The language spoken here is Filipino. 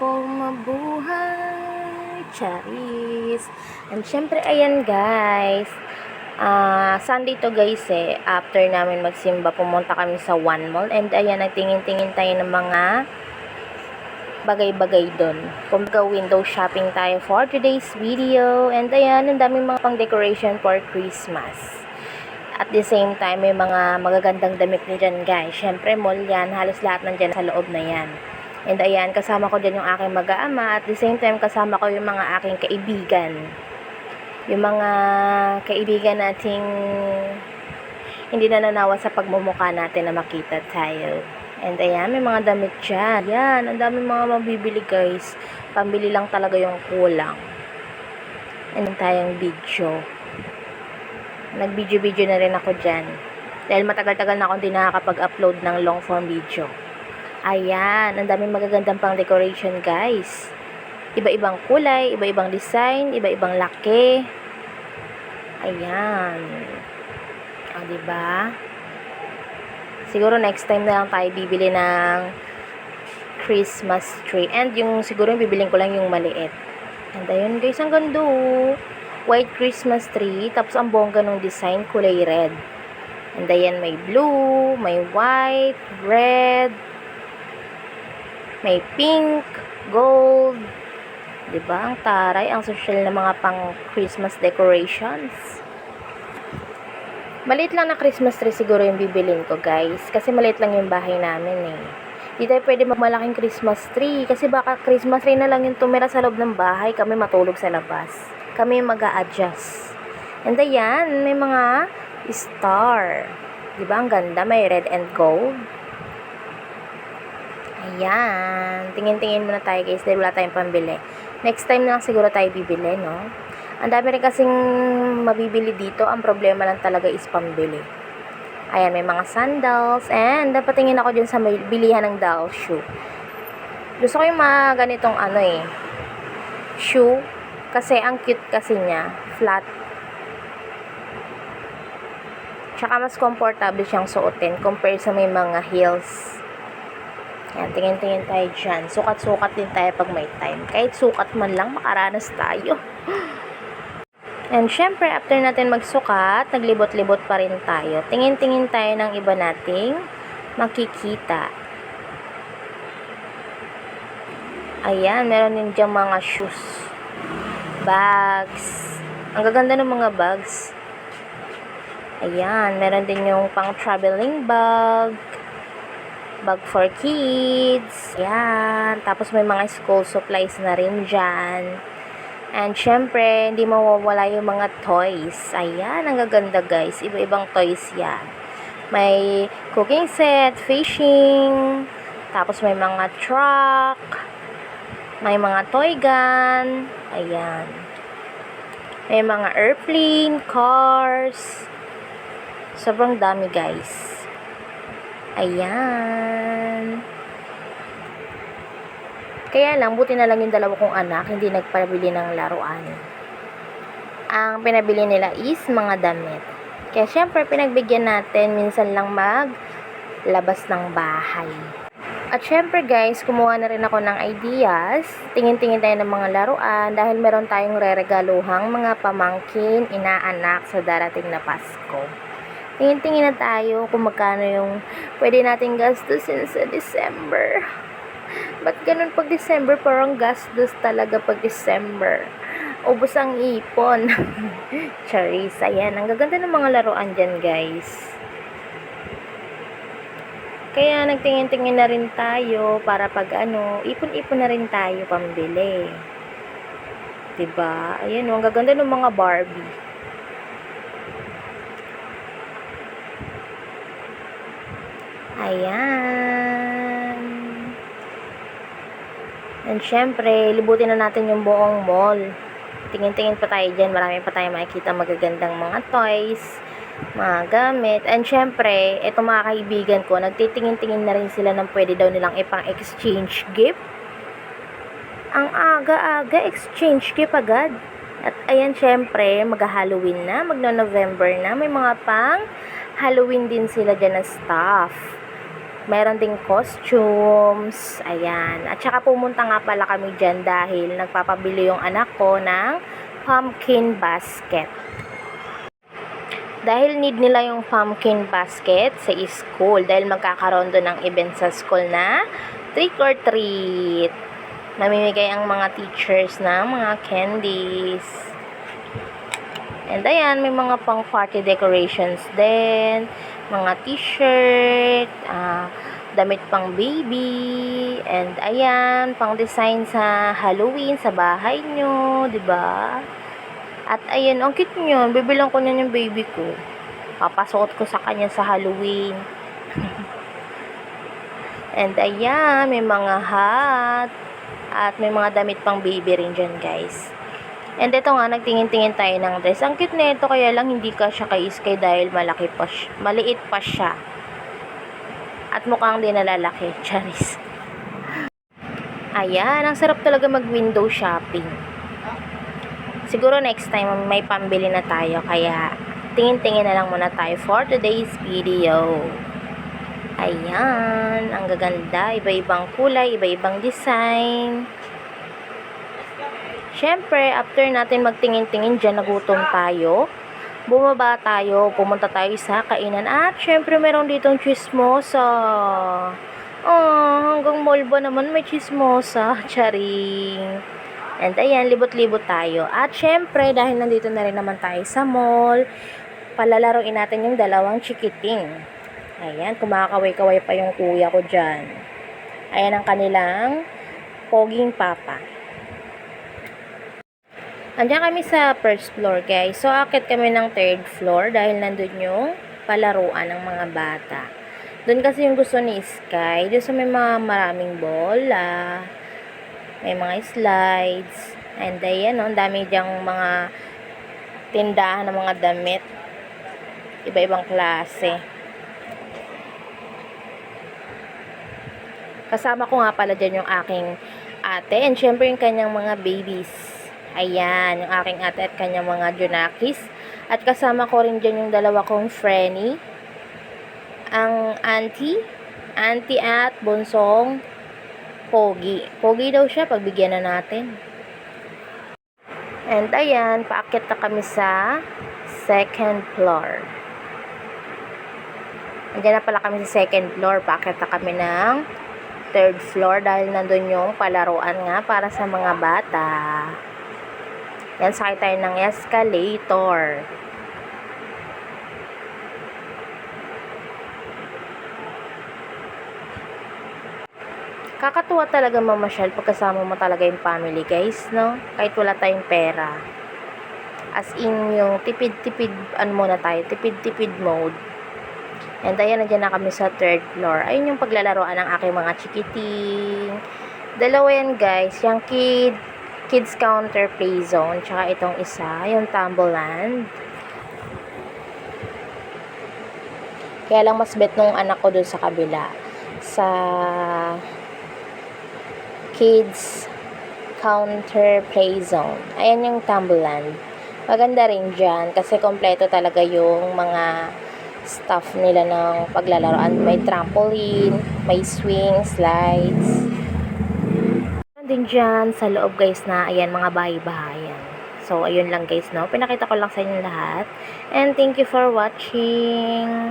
akong mabuhay, charis. And syempre, ayan guys, Sunday to guys after namin magsimba, pumunta kami sa One Mall. And ayan, nagtingin-tingin tayo ng mga bagay-bagay doon. Kumbaga, window shopping tayo for today's video. And ayan, ang daming mga pang decoration for Christmas. At the same time, may mga magagandang damit nyo dyan guys. Syempre, mall yan. Halos lahat nandyan sa loob na yan. And ayan, kasama ko dyan yung aking mag-aama. At the same time, kasama ko yung mga aking kaibigan. Yung mga kaibigan nating hindi nananawa sa pagmumukha natin na makita tayo. And ayan, may mga damit dyan. Yan, ang daming mga mabibili guys. Pambili lang talaga yung kulang. And tayong video. Nag-video-video na rin ako dyan. Dahil matagal-tagal na akong di nakakapag-upload ng long form video. Ayan, ang daming magagandang pang decoration guys. Iba-ibang kulay, iba-ibang design, iba-ibang laki. Ayan. O, diba? Siguro next time na lang tayo bibili ng Christmas tree. And yung siguro yung bibiling ko lang yung maliit. And ayun guys, ang ganda. White Christmas tree, tapos ang bongga ng design, kulay red. And ayan, may blue, may white, red, may pink, gold. Diba? Ang taray, ang social na mga pang Christmas decorations. Maliit lang na Christmas tree siguro yung bibilin ko guys. Kasi maliit lang yung bahay namin Hindi tayo pwede magmalaking Christmas tree. Kasi baka Christmas tree na lang yung tumira sa loob ng bahay, kami matulog sa labas. Kami mag-a-adjust. And ayan, may mga star. Diba? Ang ganda. May red and gold. Ayan. Tingin-tingin muna tayo guys dahil wala tayong pambili. Next time na lang siguro tayo bibili, no? Ang dami rin kasing mabibili dito. Ang problema lang talaga is pambili. Ayan, may mga sandals. And dapat tingin ako dyan sa bilihan ng doll shoe. Gusto ko yung mga ganitong shoe. Kasi ang cute kasi niya, flat. Tsaka mas comfortable siyang suotin compare sa may mga heels. Yan, tingin-tingin tayo dyan. Sukat-sukat din tayo pag may time. Kahit sukat man lang, makaranas tayo. And syempre, after natin magsukat, naglibot-libot pa rin tayo. Tingin-tingin tayo ng iba nating makikita. Ayan, meron din dyan mga shoes. Bags. Ang gaganda ng mga bags. Ayan, meron din yung pang traveling bag. Bag for kids. Ayan, tapos may mga school supplies na rin dyan. And syempre, hindi mawawala yung mga toys. Ayan, ang gaganda guys. Iba-ibang toys yan. May cooking set, fishing, tapos may mga truck, may mga toy gun. Ayan. May mga airplane, cars. Sobrang dami guys. Ayan. Kaya lang, buti na lang yung dalawa kong anak, hindi nagpabili ng laruan. Ang pinabili nila is mga damit. Kaya syempre, pinagbigyan natin, minsan lang maglabas ng bahay. At syempre guys, kumuha na rin ako ng ideas. Tingin-tingin tayo ng mga laruan dahil meron tayong reregaluhang mga pamangkin, inaanak sa darating na Pasko. Tingin-tingin na tayo kung magkano yung pwede nating gastusin sa December. Ba't ganun pag December? Parang gastos talaga pag December. Ubus ang ipon. Charis, ayan. Ang gaganda ng mga laruan dyan guys. Kaya nagtingin-tingin na rin tayo para pag ipon-ipon na rin tayo pambili. Diba? Ayan, ang gaganda ng mga Barbie. Ayan. And syempre, libutin na natin yung buong mall. Tingin-tingin pa tayo dyan. Marami pa tayo makikita magagandang mga toys, mga gamit. And syempre, itong mga kaibigan ko, nagtitingin-tingin na rin sila ng pwede daw nilang ipang-exchange gift. Ang aga-aga, exchange gift agad. At ayan, syempre, mag-Halloween na, magno-November na. May mga pang Halloween din sila dyan na stuff. Meron ding costumes. Ayan. At saka pumunta nga pala kami dyan dahil nagpapabili yung anak ko ng pumpkin basket. Dahil need nila yung pumpkin basket sa school dahil magkakaroon doon ng event sa school na trick or treat. Namimigay ang mga teachers ng mga candies. And ayan, may mga pang party decorations din, mga t-shirt, damit pang baby, and ayan, pang design sa Halloween sa bahay nyo, 'di ba? At ayan, ang cute niyon. Bibilang ko na yung baby ko. Papasuot ko sa kanya sa Halloween. And ayan, may mga hat. At may mga damit pang baby rin dyan, guys. And ito nga, nagtingin-tingin tayo ng dress. Ang cute na ito, kaya lang hindi ka siya kay Iskay dahil maliit pa siya. At mukhang di nalalaki. Charis. Ayan, ang sarap talaga mag-window shopping. Siguro next time may pambili na tayo, kaya tingin-tingin na lang muna tayo for today's video. Ayan, ang gaganda, iba-ibang kulay, iba-ibang design. Syempre, after natin magtingin-tingin dyan, nagutom tayo. Bumaba tayo, pumunta tayo sa kainan. At syempre, meron ditong chismosa. Hanggang mall ba naman may chismosa? Charing. And ayan, libot-libot tayo. At syempre, dahil nandito na rin naman tayo sa mall, palalaroin natin yung dalawang chikiting. Ayan, kumakaway-kaway pa yung kuya ko dyan. Ayan ang kanilang poging papa. Andiyan kami sa first floor, guys. So, akit kami ng third floor dahil nandun yung palaruan ng mga bata. Doon kasi yung gusto ni Sky. Doon sa may mga maraming bola. May mga slides. And ayan, ang dami diyang mga tindahan ng mga damit. Iba-ibang klase. Kasama ko nga pala dyan yung aking ate. And syempre yung kanyang mga babies. Ayan, yung aking ate at kanyang mga junakis. At kasama ko rin dyan yung dalawa kong frenny. Ang auntie at bunsong Pogi. Pogi daw siya, pagbigyan na natin. And ayan, paakyat na kami sa second floor. Andiyan na pala kami sa second floor, paakyat na kami ng third floor dahil nandun yung palaruan nga para sa mga bata. Yan, sakay tayo ng escalator. Kakatuwa talaga mamasyal pagkasama mo talaga yung family, guys, no? Kahit wala tayong pera. As in, yung tipid-tipid, muna tayo, tipid-tipid mode. And ayan, nandiyan na kami sa third floor. Ayun yung paglalaroan ng aking mga chikiting. Dalawa yan, guys. Yung kids counter play zone. Tsaka itong isa, yung Tumbleland. Kaya lang mas bet nung anak ko dun sa kabila. Sa kids counter play zone. Ayan yung Tumbleland. Maganda rin dyan kasi kompleto talaga yung mga stuff nila ng paglalaroan. May trampoline, may swing, slides. Din dyan sa loob, guys, na ayan mga bahay-bahayan. So ayun lang, guys, no. Pinakita ko lang sa inyo lahat. And thank you for watching.